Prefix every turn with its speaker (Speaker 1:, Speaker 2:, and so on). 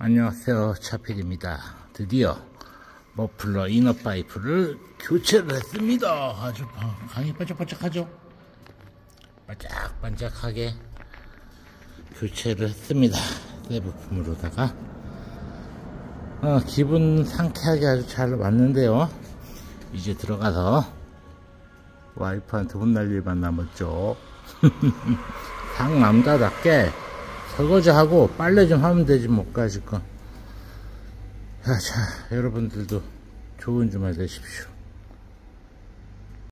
Speaker 1: 안녕하세요, 차필입니다. 드디어 머플러 이너 파이프를 교체를 했습니다. 아주 강이 반짝반짝하죠? 반짝반짝하게 교체를 했습니다. 새 부품으로다가 기분 상쾌하게 아주 잘 왔는데요. 이제 들어가서 와이프한테 혼날 일만 남았죠. 상남자답게 설거지하고 빨래 좀 하면 되지 뭐까짓 거. 자, 여러분들도 좋은 주말 되십시오.